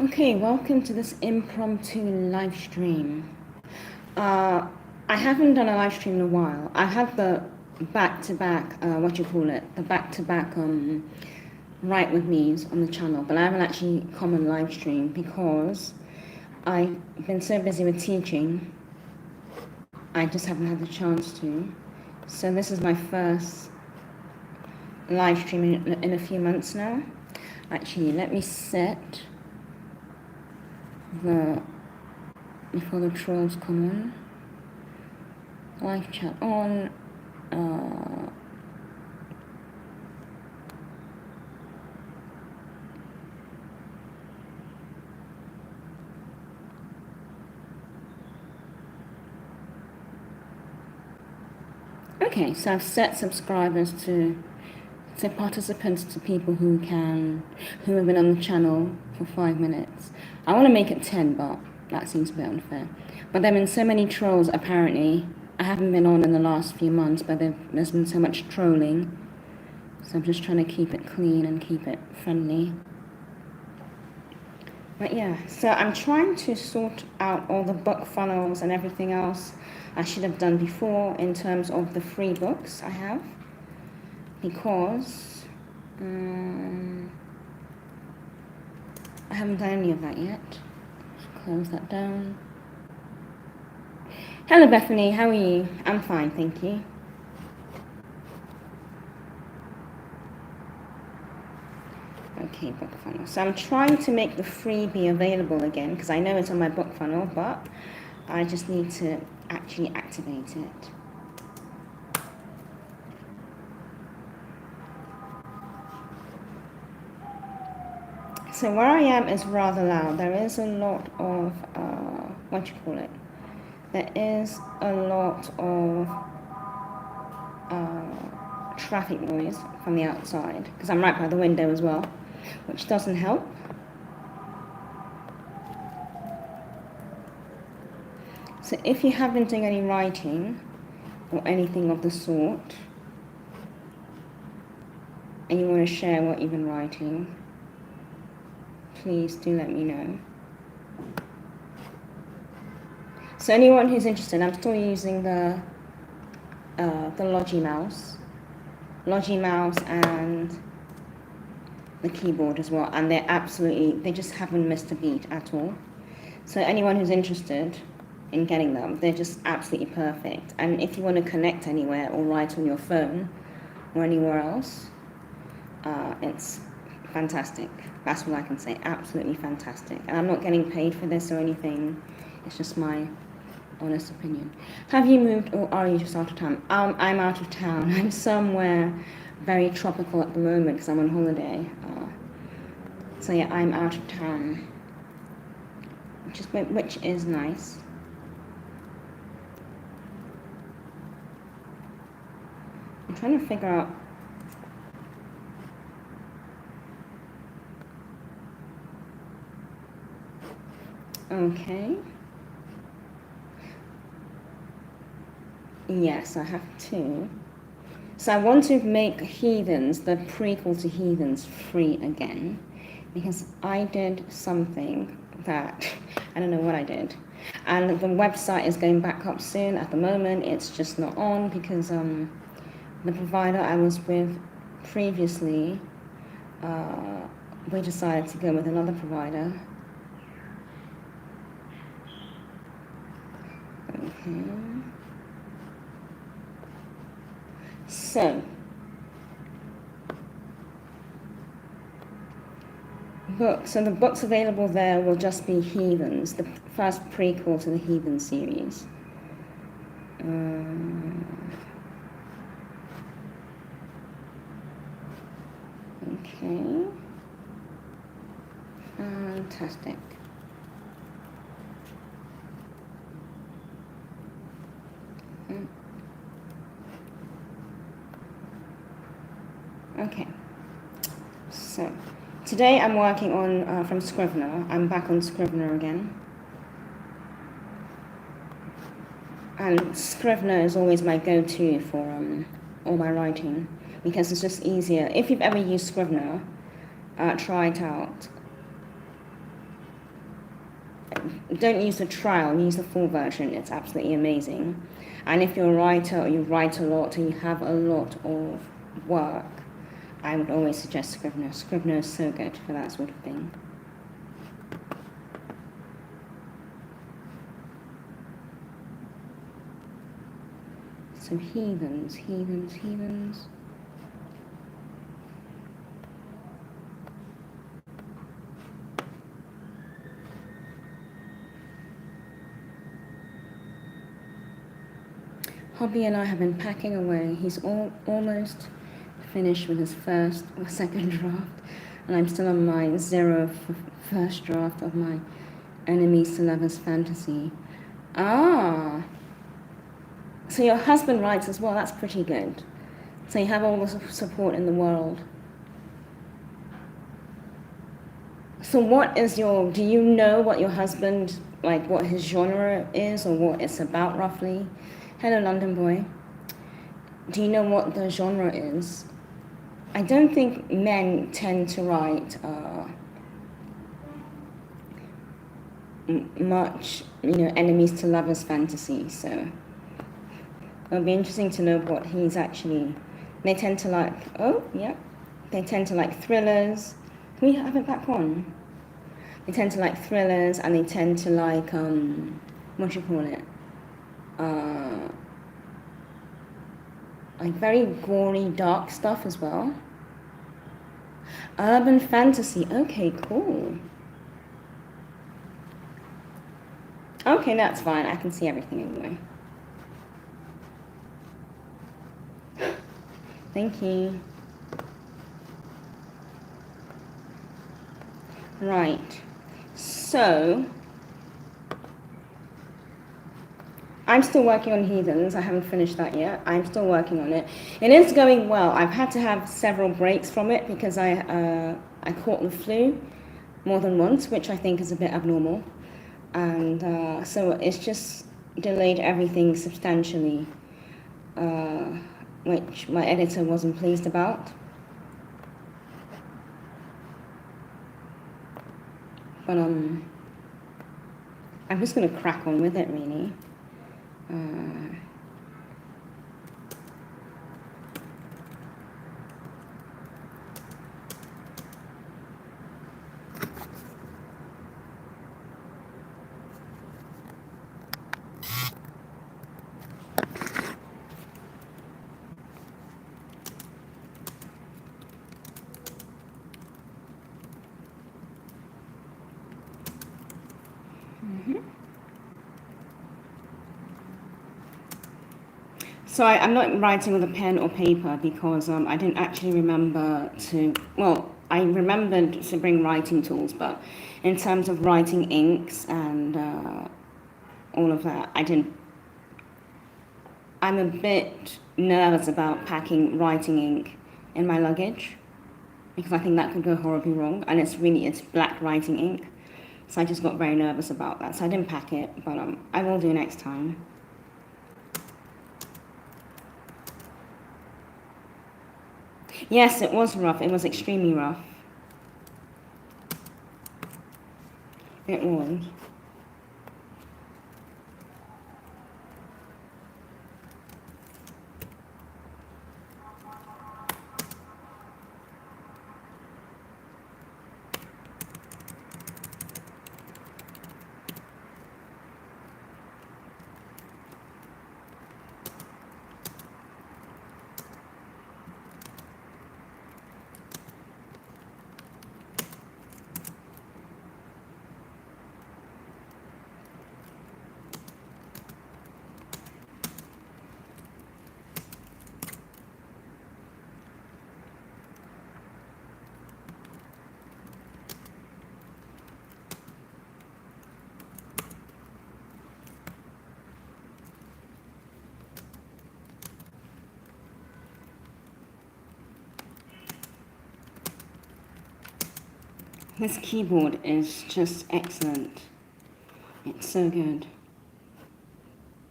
Okay, welcome to this impromptu live stream. I haven't done a live stream in a while. I had the back-to-back, the back-to-back Write With Me's on the channel, but I haven't actually come on live stream because I've been so busy with teaching, I just haven't had the chance to. So this is my first live stream in a few months now. Actually, let me set before the trolls come on. Live chat on. Okay, so I've set subscribers to participants to people who have been on the channel for 5 minutes. I want to make it 10, but that seems a bit unfair. But there have been so many trolls, apparently. I haven't been on in the last few months, but there's been so much trolling. So I'm just trying to keep it clean and keep it friendly. But yeah, so I'm trying to sort out all the book funnels and everything else I should have done before in terms of the free books I have. Because I haven't done any of that yet. Just close that down. Hello Bethany, how are you? I'm fine, thank you. Okay, book funnel. So I'm trying to make the freebie available again because I know it's on my book funnel, but I just need to actually activate it. So where I am is rather loud. There is a lot of, There is a lot of traffic noise from the outside because I'm right by the window as well, which doesn't help. So if you have been doing any writing or anything of the sort, and you want to share what you've been writing, please do let me know. So anyone who's interested, I'm still using the Logi mouse and the keyboard as well, and they just haven't missed a beat at all. So anyone who's interested in getting them, they're just absolutely perfect. And if you want to connect anywhere or write on your phone or anywhere else, it's fantastic. That's what I can say, absolutely fantastic. And I'm not getting paid for this or anything, it's just my honest opinion. Have you moved or are you just out of town? I'm out of town. I'm somewhere very tropical at the moment because I'm on holiday. So yeah, I'm out of town, which is nice. I'm trying to figure out. Okay. Yes, I have two. So I want to make Heathens, the prequel to Heathens, free again, because I did something that, I don't know what I did. And the website is going back up soon. At the moment, it's just not on because the provider I was with previously, we decided to go with another provider. Okay. So, the books available there will just be Heathens, the first prequel to the Heathens series. Okay. Fantastic. Okay, so today I'm working on from Scrivener. I'm back on Scrivener again. And Scrivener is always my go-to for all my writing because it's just easier. If you've ever used Scrivener, try it out. don't use the trial, use the full version. It's absolutely amazing. And if you're a writer or you write a lot and you have a lot of work, I would always suggest Scrivener. Scrivener is so good for that sort of thing. So Heathens, Heathens, Heathens. Hobby and I have been packing away. He's almost finished with his first or second draft, and I'm still on my first draft of my Enemies to Lovers fantasy. Ah, so your husband writes as well. That's pretty good. So you have all the support in the world. So do you know what your husband, like what his genre is or what it's about roughly? Hello, London boy. Do you know what the genre is? I don't think men tend to write much, enemies to lovers fantasy, so it'll be interesting to know what he's actually. They tend to like, they tend to like thrillers. Can we have it back on? They tend to like thrillers, and they tend to like, what do you call it? Like very gory, dark stuff as well. Urban fantasy. Okay, cool. Okay, that's fine. I can see everything anyway. Thank you. Right. So, I'm still working on Heathens. I haven't finished that yet. I'm still working on it. It is going well. I've had to have several breaks from it because I caught the flu more than once, which I think is a bit abnormal. And so it's just delayed everything substantially, which my editor wasn't pleased about. But I'm just going to crack on with it, really. So I'm not writing with a pen or paper because I didn't actually remember I remembered to bring writing tools, but in terms of writing inks and all of that, I didn't. I'm a bit nervous about packing writing ink in my luggage because I think that could go horribly wrong, and it's black writing ink, so I just got very nervous about that, so I didn't pack it, but I will do next time. Yes, it was rough. It was extremely rough. It was. This keyboard is just excellent. It's so good.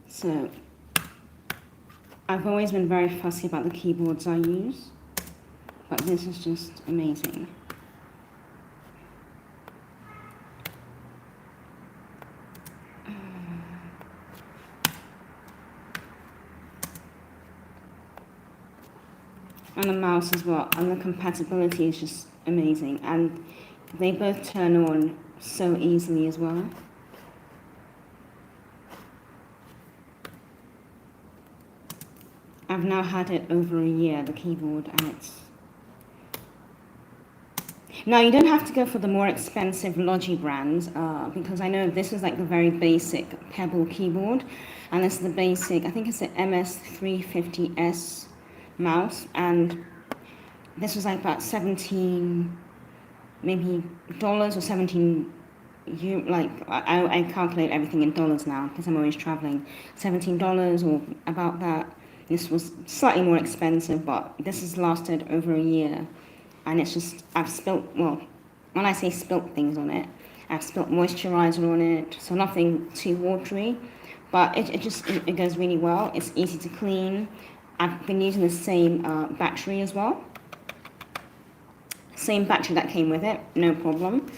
So, I've always been very fussy about the keyboards I use, but this is just amazing. and a mouse as well, and the compatibility is just amazing, and they both turn on so easily as well. I've now had it over a year, the keyboard, and it's... Now, you don't have to go for the more expensive Logi brands, because I know this is like the very basic Pebble keyboard, and this is the basic, I think it's the MS350S mouse, and this was like about 17, maybe dollars or 17, I calculate everything in dollars now, because I'm always traveling, $17 or about that. This was slightly more expensive, but this has lasted over a year. And it's just, I've spilt, well, when I say spilt things on it, I've spilt moisturizer on it, so nothing too watery, but it goes really well. It's easy to clean. I've been using the same battery as well. Same battery that came with it, no problem.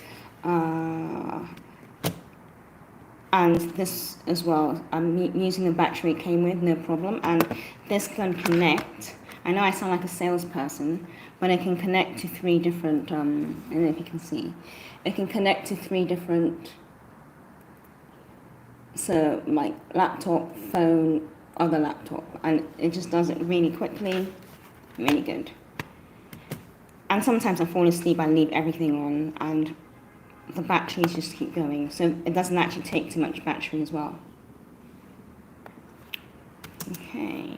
And this as well, I'm using the battery it came with, no problem. And this can connect. I know I sound like a salesperson, but it can connect to 3 different, I don't know if you can see, it can connect to 3 different, so like laptop, phone, other laptop, and it just does it really quickly, really good. And sometimes I fall asleep, I leave everything on, and the batteries just keep going, so it doesn't actually take too much battery as well. Okay.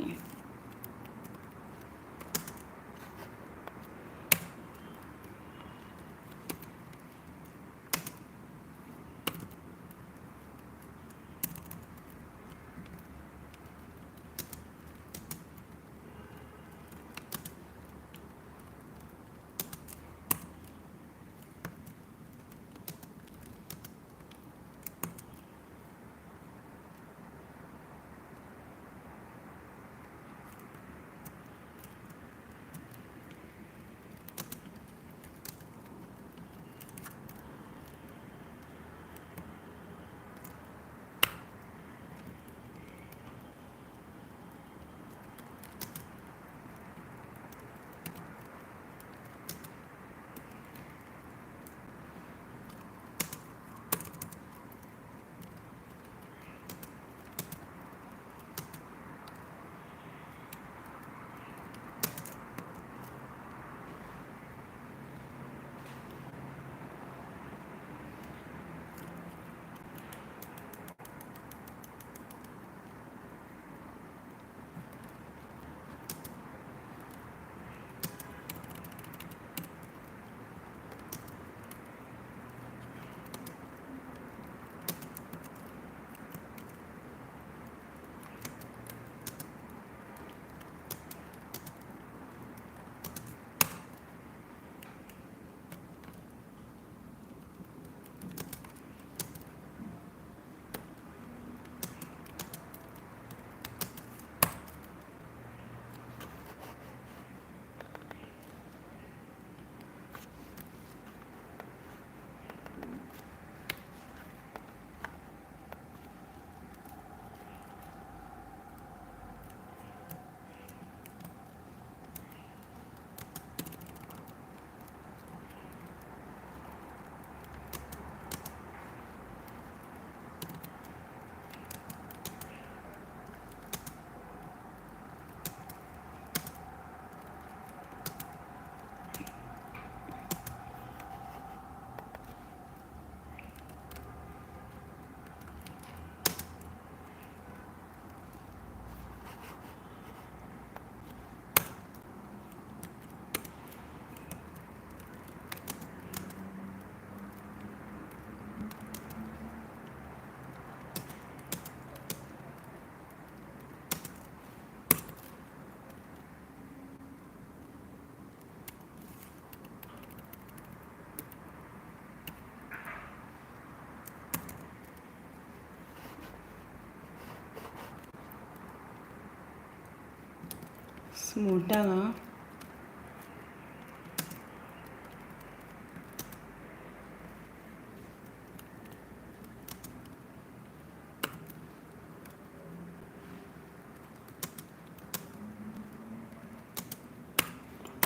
Smordella.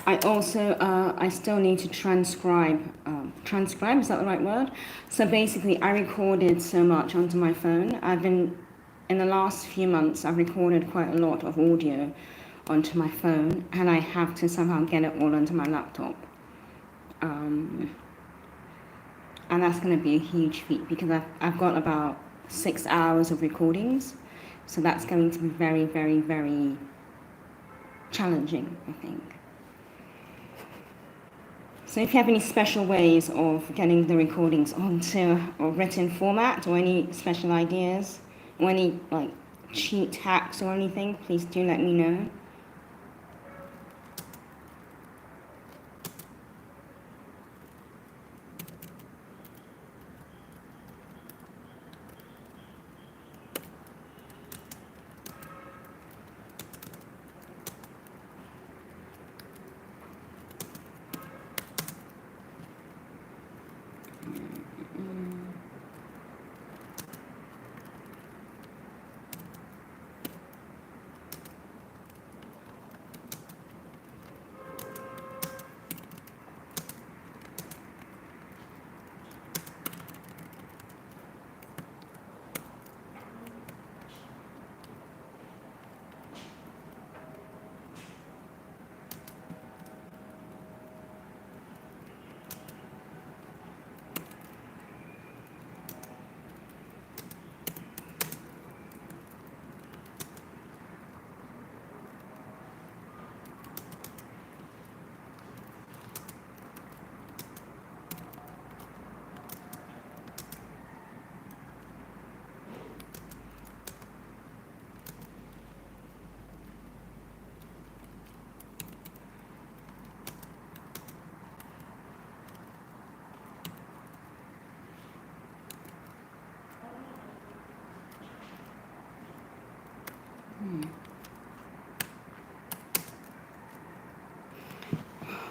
I also, I still need to transcribe. Transcribe, is that the right word? So basically, I recorded so much onto my phone. In the last few months, I've recorded quite a lot of audio onto my phone, and I have to somehow get it all onto my laptop. And that's going to be a huge feat because I've got about 6 hours of recordings. So that's going to be very, very, very challenging, I think. So if you have any special ways of getting the recordings onto a written format or any special ideas or any like cheat hacks or anything, please do let me know.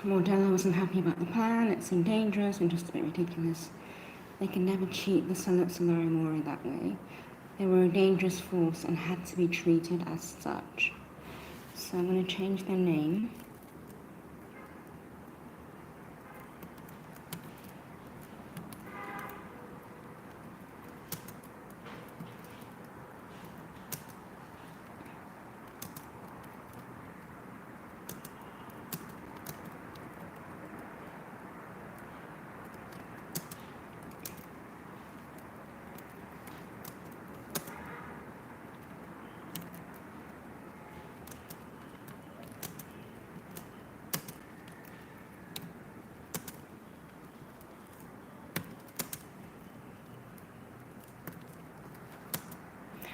Mordella wasn't happy about the plan. It seemed dangerous and just a bit ridiculous. They could never cheat the Solari Mori that way. They were a dangerous force and had to be treated as such. So I'm going to change their name.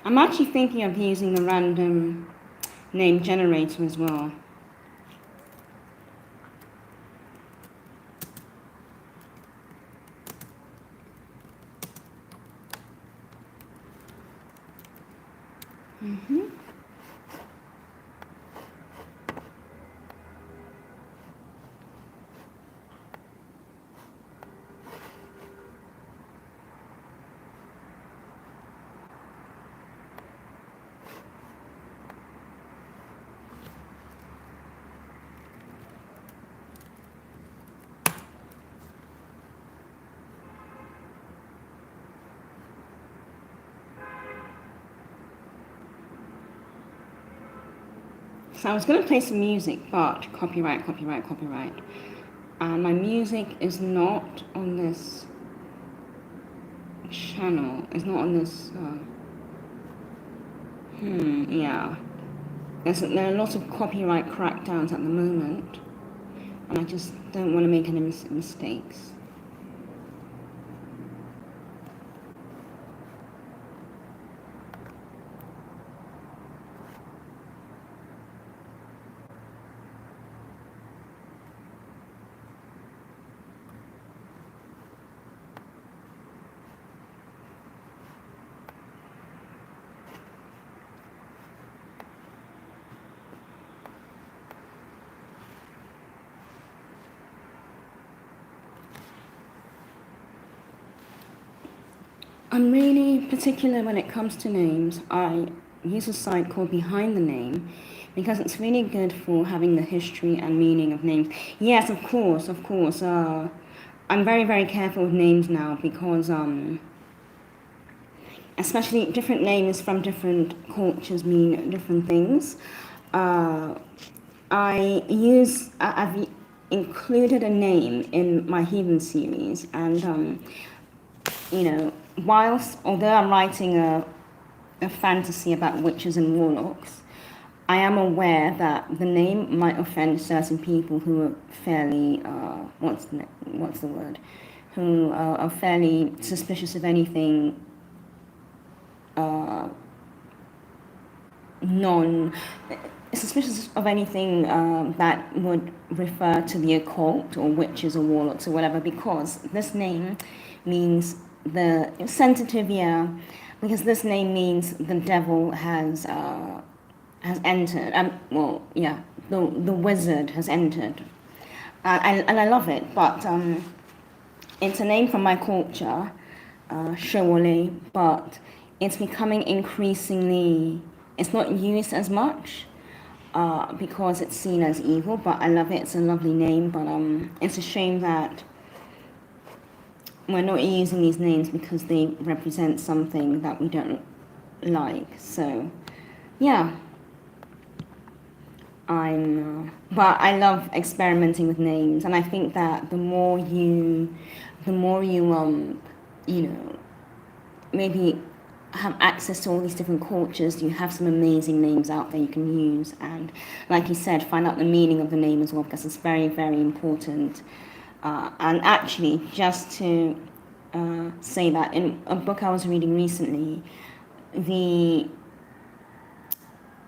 I'm actually thinking of using the random name generator as well. So I was going to play some music, but copyright. And my music is not on this channel. It's not on this. Yeah. There are lots of copyright crackdowns at the moment, and I just don't want to make any mistakes. I'm really particular when it comes to names. I use a site called Behind the Name because it's really good for having the history and meaning of names. Yes, of course, of course. I'm very, very careful with names now because especially different names from different cultures mean different things. I've included a name in my Heathens series, and although I'm writing a fantasy about witches and warlocks, I am aware that the name might offend certain people who are fairly what's the word, who are fairly suspicious of anything suspicious of anything that would refer to the occult or witches or warlocks or whatever, because this name means the sensitive, yeah, because this name means the devil has entered. The wizard has entered, and I love it. But it's a name from my culture, Shawole, but it's becoming increasingly. It's not used as much because it's seen as evil. But I love it. It's a lovely name. But it's a shame that we're not using these names because they represent something that we don't like. So, yeah. But I love experimenting with names, and I think that the more you maybe have access to all these different cultures, you have some amazing names out there you can use, and like you said, find out the meaning of the name as well, because it's very, very important. And actually, just to say that in a book I was reading recently, the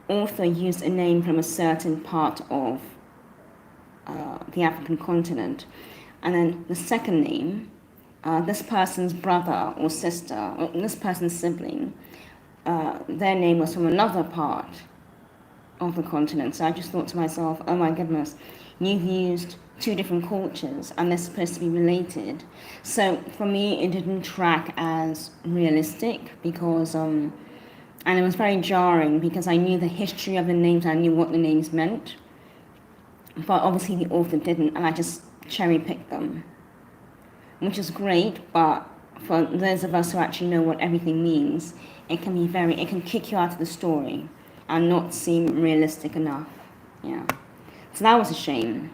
author used a name from a certain part of the African continent, and then the second name, this person's brother or sister, or this person's sibling, their name was from another part of the continent. So I just thought to myself, oh my goodness, you've used two different cultures and they're supposed to be related. So for me, it didn't track as realistic because, and it was very jarring because I knew the history of the names, I knew what the names meant, but obviously the author didn't, and I just cherry picked them, which is great, but for those of us who actually know what everything means, it can kick you out of the story and not seem realistic enough. Yeah. So that was a shame.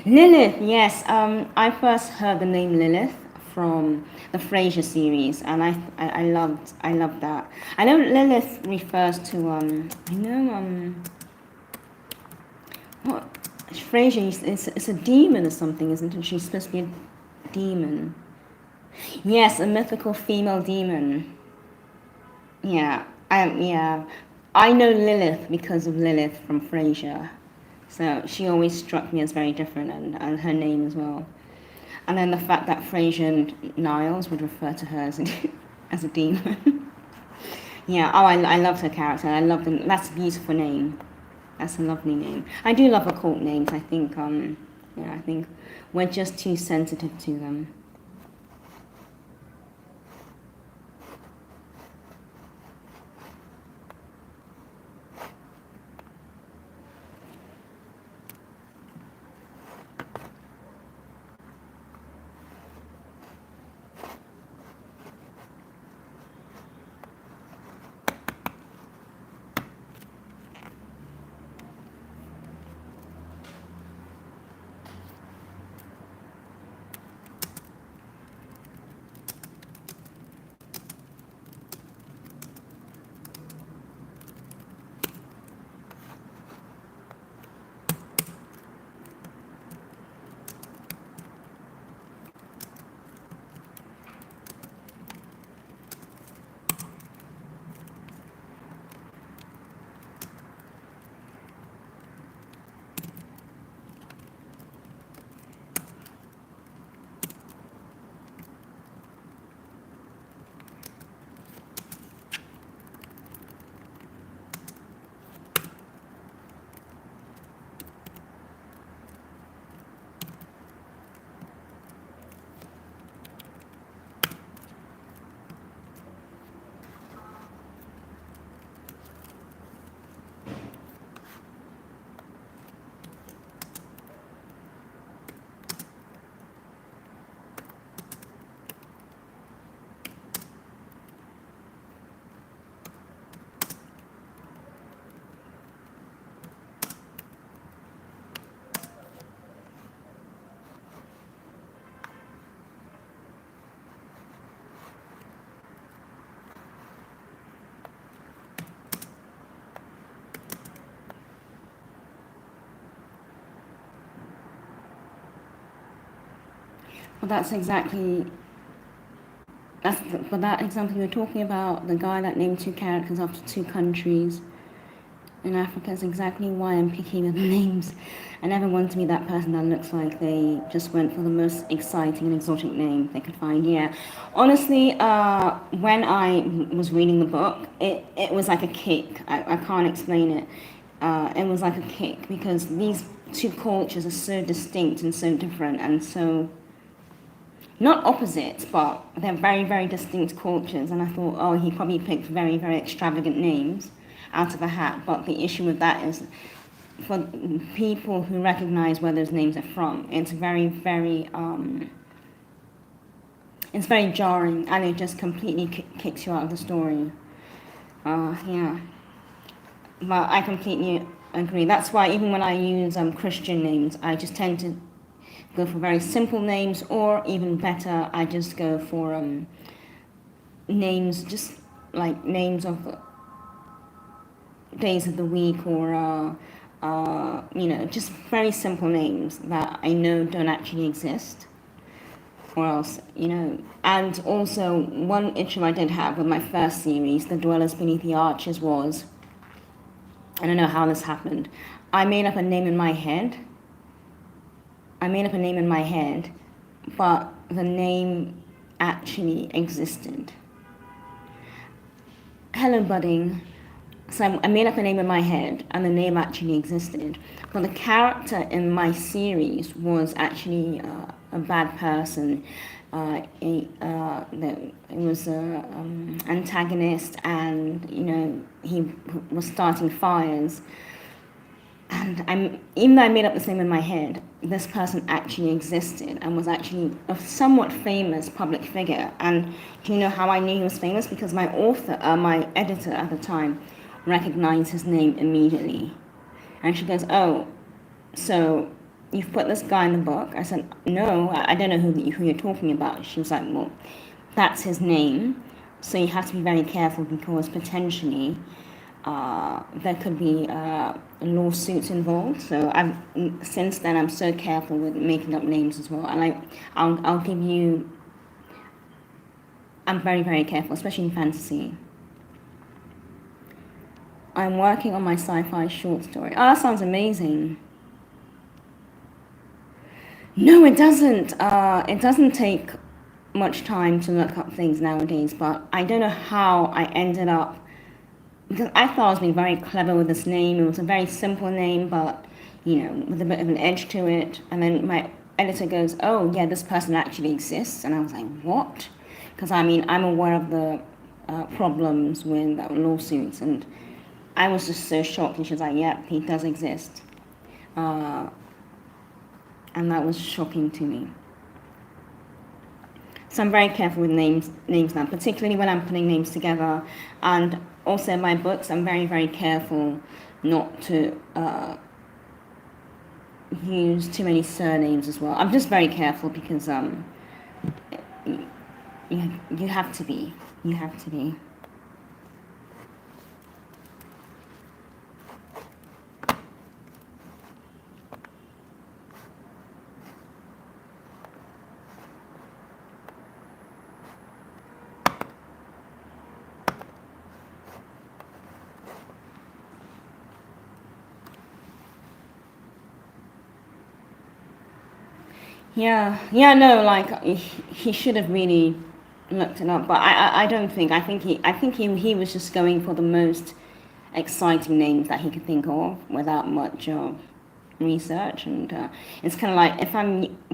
Lilith, yes. I first heard the name Lilith from the Frasier series, and I loved that. I know Lilith refers to what Frasier, it's a demon or something, isn't it? She's supposed to be a demon. Yes, a mythical female demon. Yeah, I know Lilith because of Lilith from Frasier. So she always struck me as very different, and her name as well. And then the fact that Frasier and Niles would refer to her as as a demon. Yeah, I loved her character. I loved them. That's a beautiful name. That's a lovely name. I do love occult names. I think I think we're just too sensitive to them. But that example you were talking about, the guy that named 2 characters after 2 countries in Africa, is exactly why I'm picky with names. I never want to be that person that looks like they just went for the most exciting and exotic name they could find. Yeah, honestly, when I was reading the book, it was like a kick. I can't explain it. It was like a kick because these 2 cultures are so distinct and so different and so not opposites, but they're very, very distinct cultures. And I thought, oh, he probably picked very, very extravagant names out of a hat. But the issue with that is for people who recognize where those names are from, it's very, very, it's very jarring, and it just completely kicks you out of the story. Yeah. But I completely agree. That's why even when I use Christian names, I just tend to go for very simple names, or even better, I just go for names, just like names of days of the week, or just very simple names that I know don't actually exist, or else, And also, one issue I did have with my first series, The Dwellers Beneath the Arches, was, I don't know how this happened, I made up a name in my head, but the name actually existed. Hello, budding. So I made up a name in my head, and the name actually existed. But the character in my series was actually a bad person. It was an antagonist, and he was starting fires. And even though I made up this name in my head, this person actually existed and was actually a somewhat famous public figure. And do you know how I knew he was famous? Because my editor at the time, recognized his name immediately. And she goes, oh, so you've put this guy in the book? I said, no, I don't know who you're talking about. She was like, well, that's his name. So you have to be very careful because potentially there could be lawsuits involved. So since then I'm so careful with making up names as well. And I'll give you, I'm very, very careful, especially in fantasy. I'm working on my sci-fi short story. Oh, that sounds amazing. No, it doesn't. It doesn't take much time to look up things nowadays, but I don't know how I ended up, because I thought I was being very clever with this name. It was a very simple name, but, with a bit of an edge to it. And then my editor goes, oh, yeah, this person actually exists. And I was like, what? Because, I'm aware of the problems with lawsuits, and I was just so shocked. And she was like, yeah, he does exist. And that was shocking to me. So I'm very careful with names now, particularly when I'm putting names together. And also in my books, I'm very, very careful not to use too many surnames as well. I'm just very careful because you have to be. You have to be. No, like he should have really looked it up, but I don't think. I think he was just going for the most exciting names that he could think of without much research, and it's kind of like if I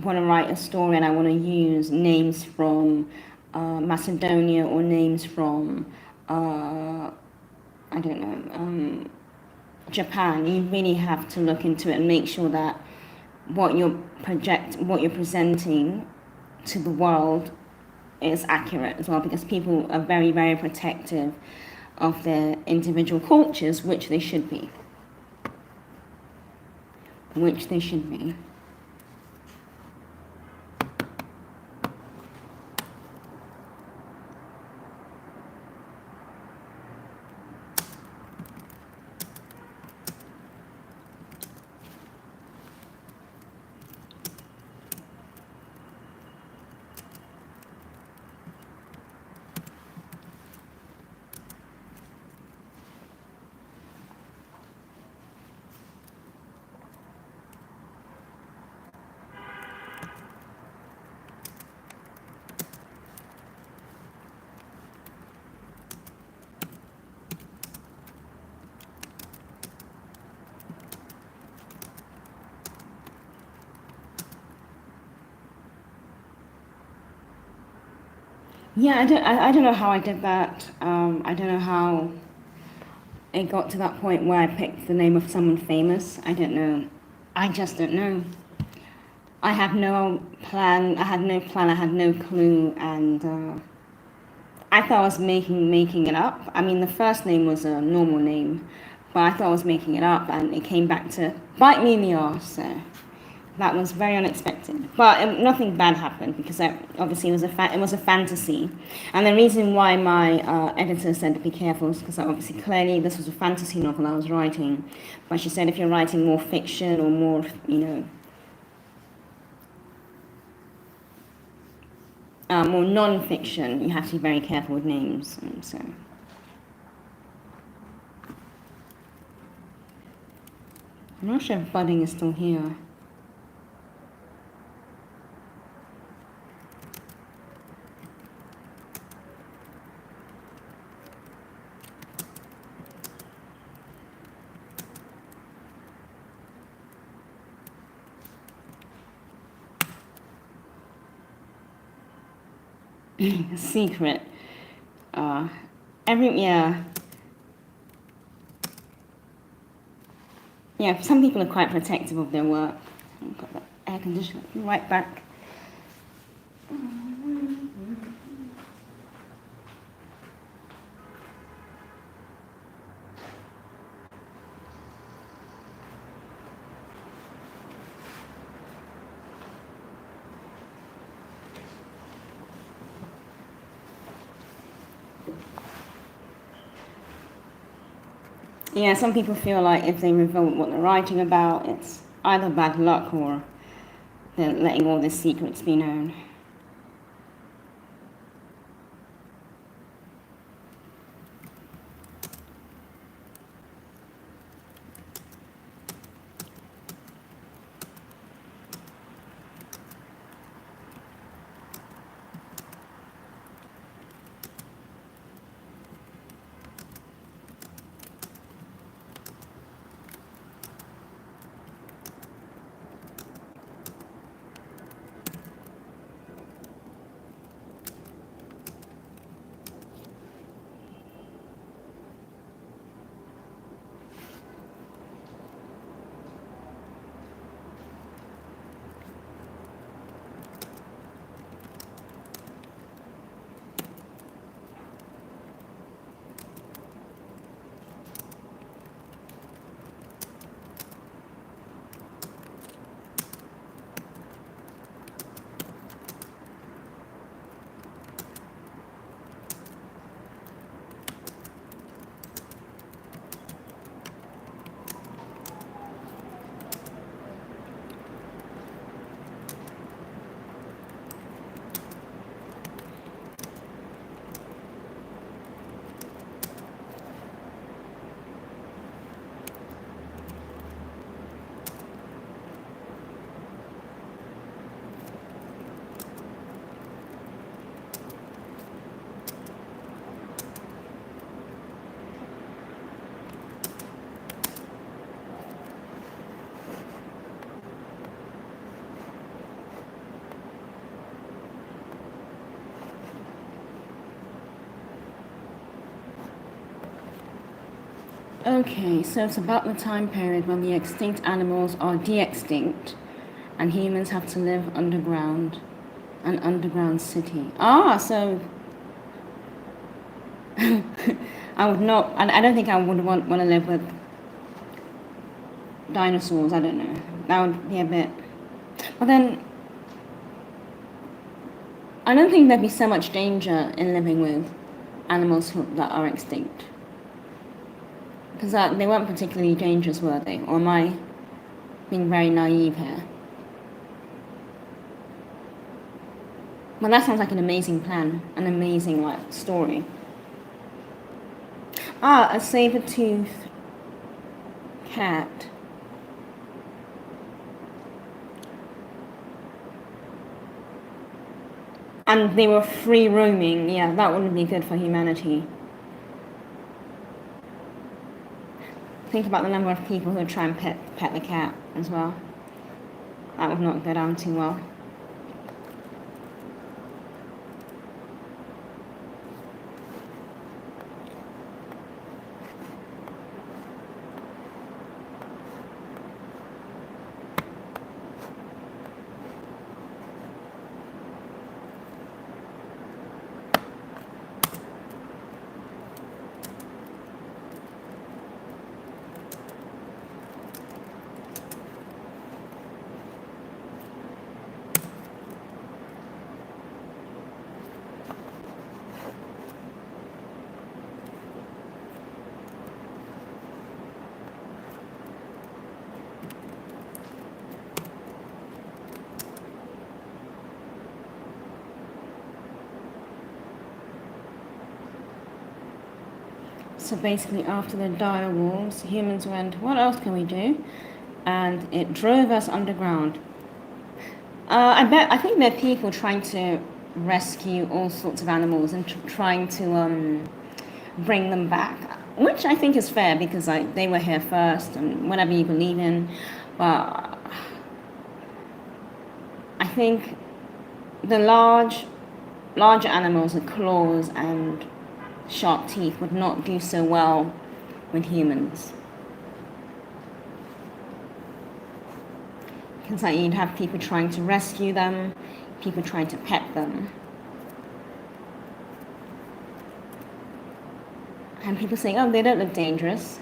want to write a story and I want to use names from Macedonia or names from I don't know Japan, you really have to look into it and make sure that what you're presenting to the world is accurate as well, because people are very, very protective of their individual cultures, which they should be. Yeah, I don't know how I did that. I don't know how it got to that point where I picked the name of someone famous. I don't know. I just don't know. I have no plan. I had no plan. I had no clue, and I thought I was making it up. I mean, the first name was a normal name, but I thought I was making it up, and it came back to bite me in the arse. So that was very unexpected. But nothing bad happened because obviously it was a fantasy, and the reason why my editor said to be careful is because obviously clearly this was a fantasy novel I was writing, but she said if you're writing more fiction or more, more non-fiction, you have to be very careful with names. And so. I'm not sure if budding is still here. Secret. Yeah. Yeah, some people are quite protective of their work. I've got the air conditioner right back. Yeah, some people feel like if they reveal what they're writing about, it's either bad luck or they're letting all their secrets be known. Okay, so it's about the time period when the extinct animals are de-extinct and humans have to live underground, an underground city. So I would not, I don't think I would want to live with dinosaurs, I don't know. That would be a bit, but then I don't think there'd be so much danger in living with animals that are extinct. Because they weren't particularly dangerous, were they? Or am I being very naive here? Well, that sounds like an amazing plan, an amazing story. A saber-toothed cat. And they were free roaming. Yeah, that wouldn't be good for humanity. Think about the number of people who would try and pet the cat as well. That would not go down too well. So basically, after the dire wolves, humans went, what else can we do? And it drove us underground. I think there are people trying to rescue all sorts of animals and trying to bring them back, which I think is fair because they were here first and whatever you believe in. But I think the larger animals with claws and sharp teeth would not do so well with humans. Because you'd have people trying to rescue them, people trying to pet them. And people saying, oh, they don't look dangerous.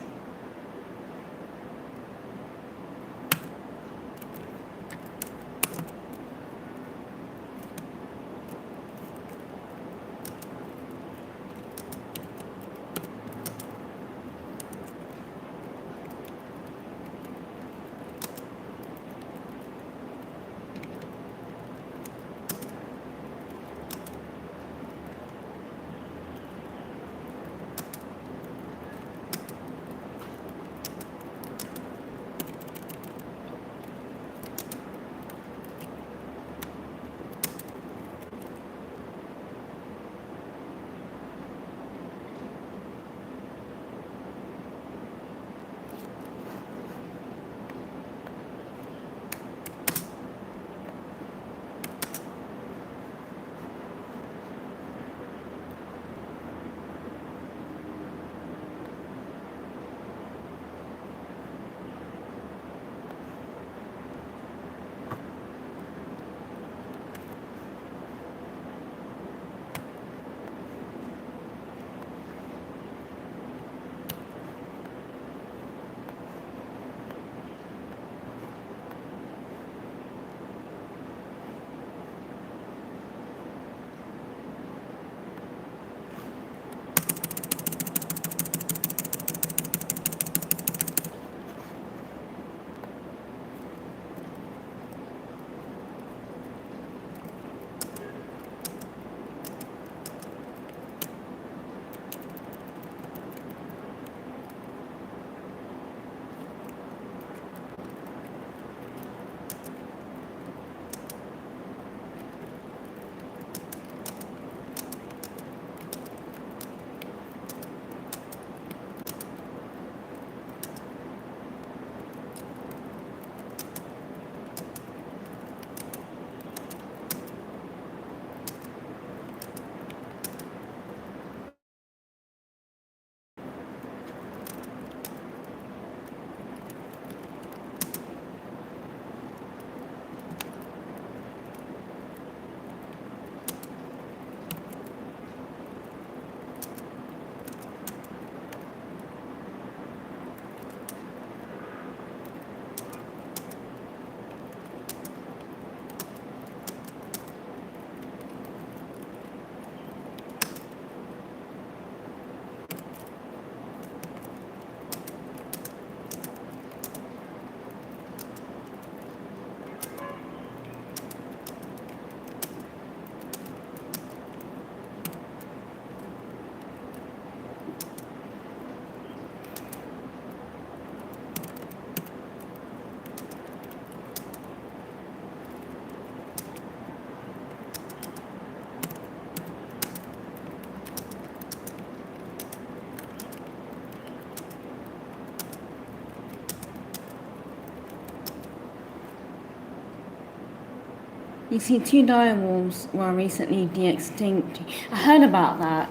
You see, two direwolves were recently de-extinct. I heard about that.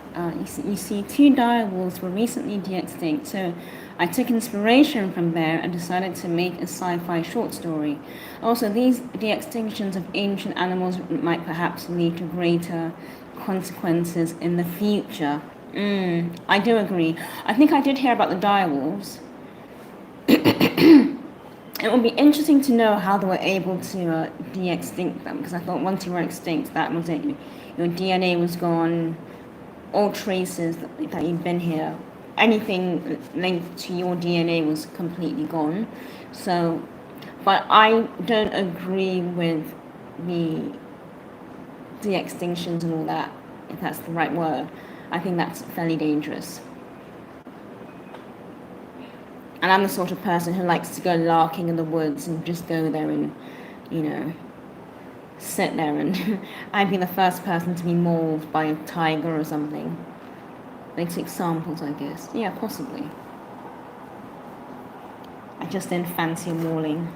You see, two direwolves were recently de-extinct, so I took inspiration from there and decided to make a sci-fi short story. Also, these de-extinctions of ancient animals might perhaps lead to greater consequences in the future. I do agree. I think I did hear about the direwolves. It would be interesting to know how they were able to de-extinct them, because I thought once you were extinct, that was it. Your DNA was gone, all traces that you'd been here, anything linked to your DNA was completely gone. So, but I don't agree with the de-extinctions and all that, if that's the right word. I think that's fairly dangerous. And I'm the sort of person who likes to go larking in the woods and just go there and, you know, sit there, and I'd be the first person to be mauled by a tiger or something. They took samples, I guess. Yeah, possibly. I just didn't fancy a mauling.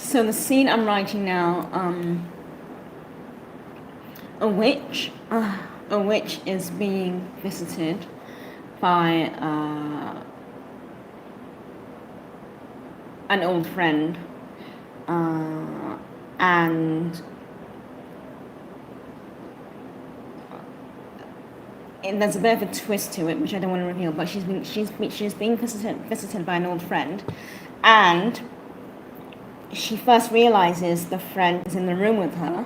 So the scene I'm writing now, a witch is being visited by an old friend, and there's a bit of a twist to it, which I don't want to reveal. But she's being visited by an old friend, and she first realizes the friend is in the room with her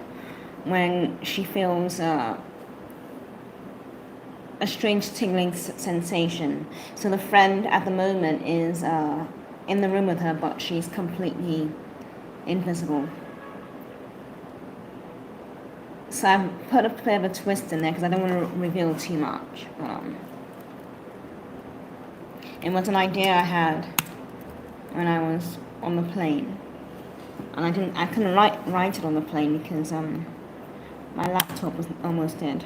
when she feels a strange tingling sensation. So the friend at the moment is in the room with her, but she's completely invisible. So I've put a bit of a twist in there because I don't want to reveal too much. It was an idea I had when I was on the plane, and I couldn't write it on the plane because my laptop was almost dead.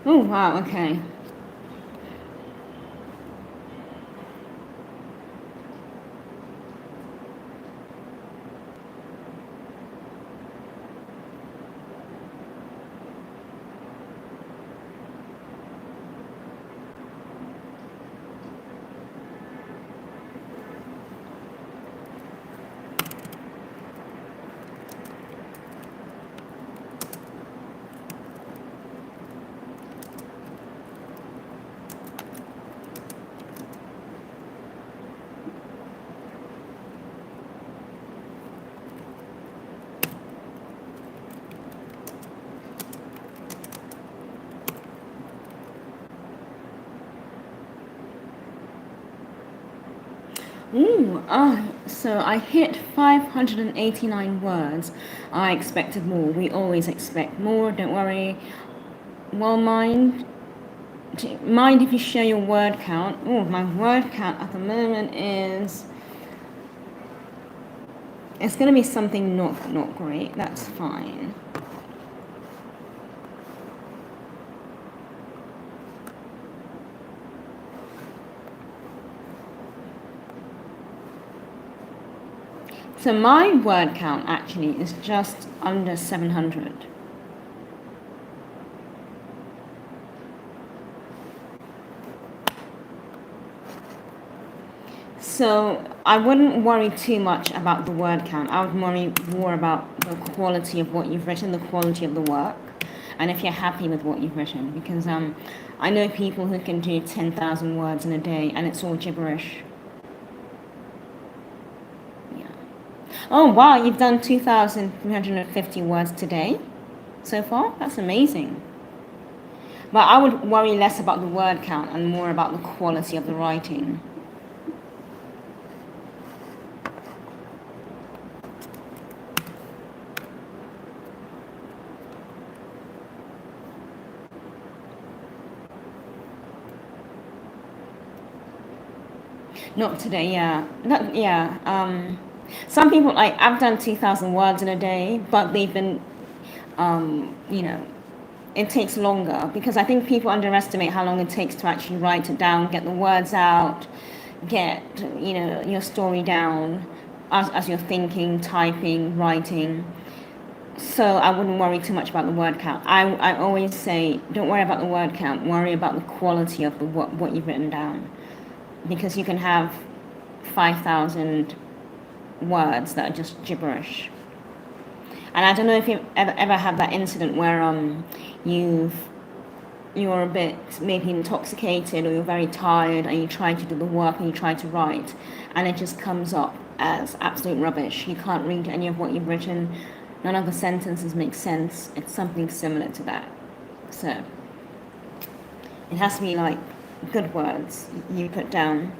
Oh, wow, okay. Ooh, so I hit 589 words. I expected more. We always expect more, don't worry. Well, mind if you share your word count? Oh, my word count at the moment is... It's going to be something not great. That's fine. So my word count actually is just under 700. So I wouldn't worry too much about the word count. I would worry more about the quality of what you've written, the quality of the work, and if you're happy with what you've written. Because I know people who can do 10,000 words in a day, and it's all gibberish. Yeah. Oh wow, you've done 2,350 words today so far. That's amazing. But I would worry less about the word count and more about the quality of the writing. Not today, yeah. Some people, like, I've done 2,000 words in a day, but they've been, it takes longer because I think people underestimate how long it takes to actually write it down, get the words out, get, your story down as you're thinking, typing, writing. So I wouldn't worry too much about the word count. I always say, don't worry about the word count, worry about the quality of what you've written down. Because you can have 5,000 words that are just gibberish. And I don't know if you've ever had that incident where you're a bit maybe intoxicated or you're very tired and you try to do the work and you try to write and it just comes up as absolute rubbish. You can't read any of what you've written. None of the sentences make sense. It's something similar to that. So it has to be like good words you put down.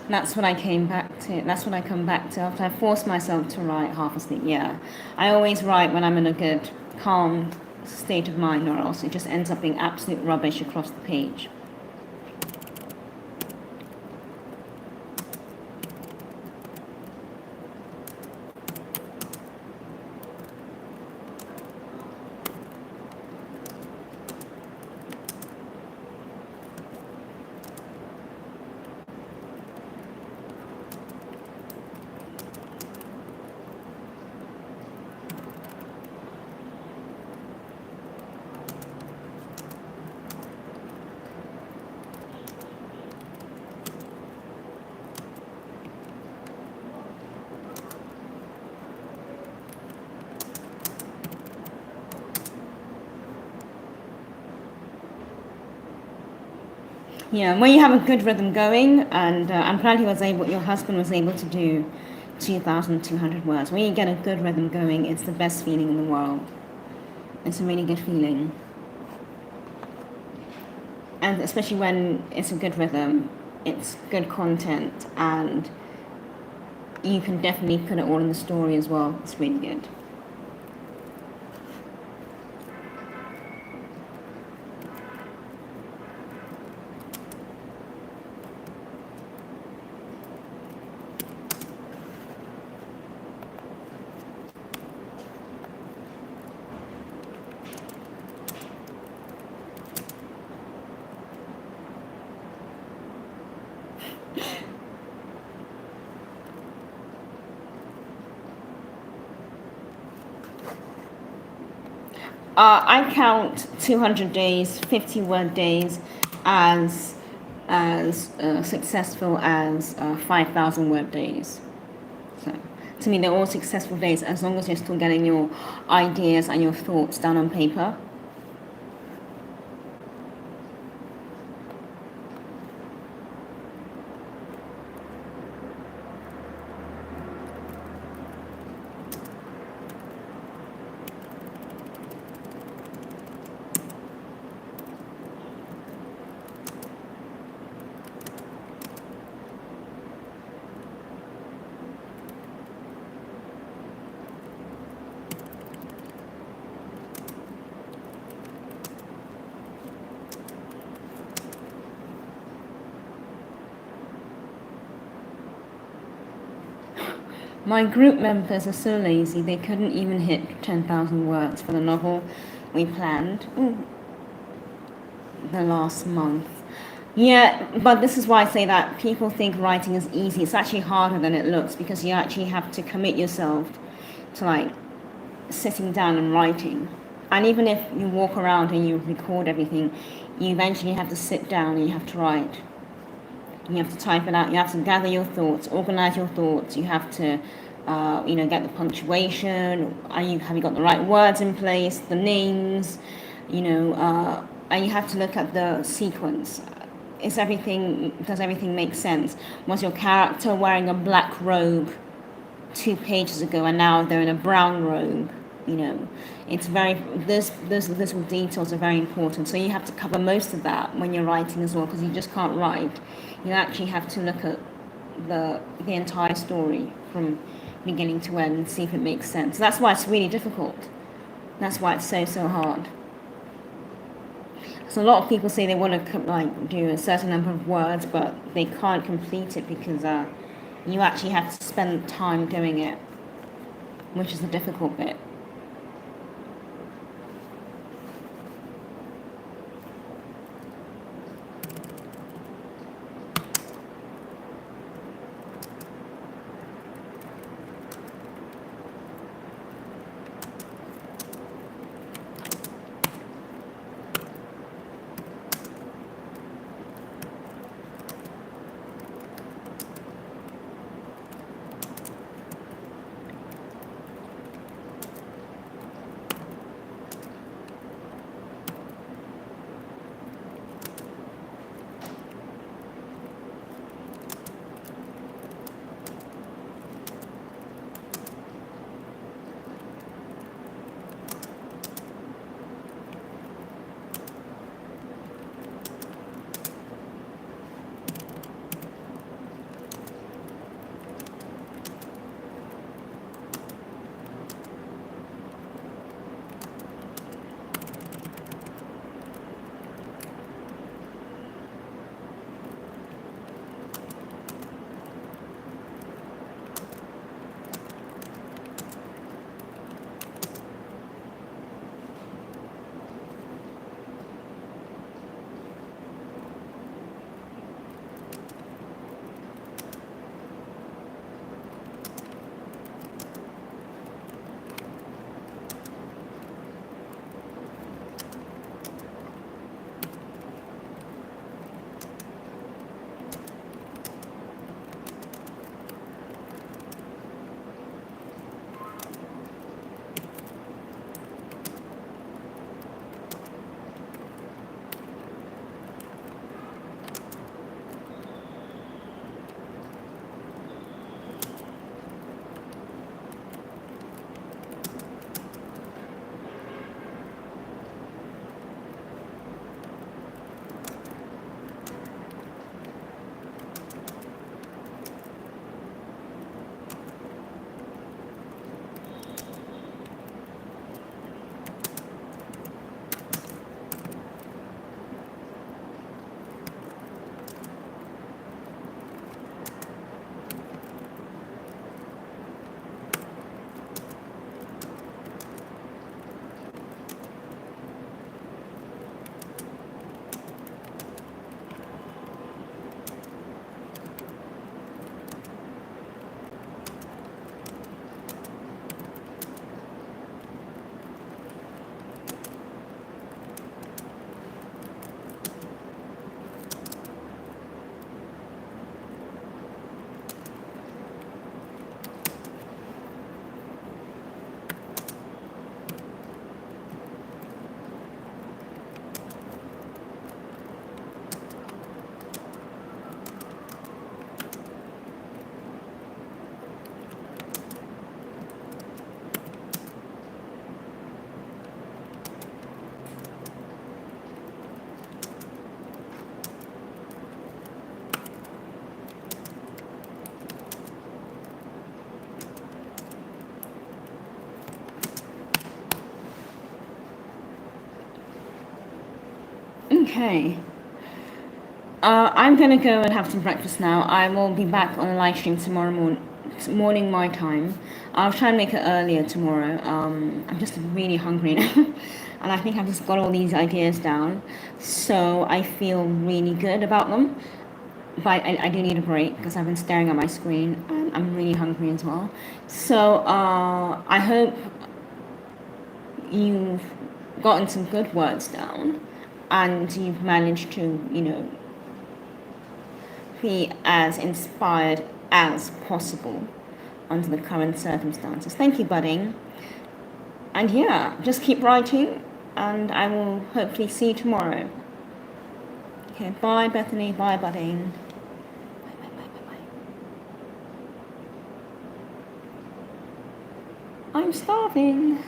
That's what I came back to. That's what I come back to after I force myself to write half asleep. Yeah, I always write when I'm in a good, calm state of mind, or else it just ends up being absolute rubbish across the page. Yeah, when you have a good rhythm going, and I'm glad your husband was able to do 2,200 words. When you get a good rhythm going, it's the best feeling in the world. It's a really good feeling. And especially when it's a good rhythm, it's good content, and you can definitely put it all in the story as well. It's really good. I count 200 days, 50-word days, as successful as 5,000-word days. So, to me, they're all successful days as long as you're still getting your ideas and your thoughts down on paper. My group members are so lazy, they couldn't even hit 10,000 words for the novel we planned the last month. Yeah, but this is why I say that people think writing is easy. It's actually harder than it looks, because you actually have to commit yourself to like sitting down and writing. And even if you walk around and you record everything, you eventually have to sit down and you have to write. You have to type it out. You have to gather your thoughts, organize your thoughts. You have to, get the punctuation. Have you got the right words in place? The names, and you have to look at the sequence. Does everything make sense? Was your character wearing a black robe 2 pages ago, and now they're in a brown robe? It's those little details are very important. So you have to cover most of that when you're writing as well, because you just can't write. You actually have to look at the entire story from beginning to end and see if it makes sense. That's why it's really difficult. That's why it's so hard. So a lot of people say they want to do a certain number of words, but they can't complete it because you actually have to spend time doing it, which is the difficult bit. Okay. I'm gonna go and have some breakfast now. I will be back on a live stream tomorrow morning my time. I'll try and make it earlier tomorrow. I'm just really hungry now, and I think I've just got all these ideas down, so I feel really good about them. But I do need a break because I've been staring at my screen and I'm really hungry as well. So I hope you've gotten some good words down and you've managed to, be as inspired as possible under the current circumstances. Thank you, Budding. And yeah, just keep writing and I will hopefully see you tomorrow. Okay, bye Bethany, bye Budding. I'm starving.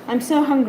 I'm so hungry.